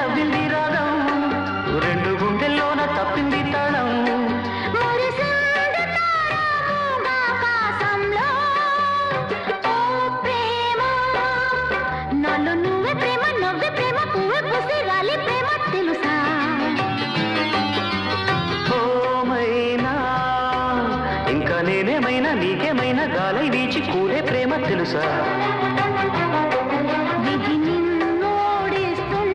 నవ్వింది రాగం రెండు గుండెల్లోన తప్పింది తాళం నాలో నువ్వే ప్రేమ నవ్వే ప్రేమ పువ్వే పూసి రాలి ప్రేమ తెలుసా ఓమైనా ఇంకా నేనేమైనా నీకేమైనా గాలై వీచి కూలే ప్రేమ తెలుసా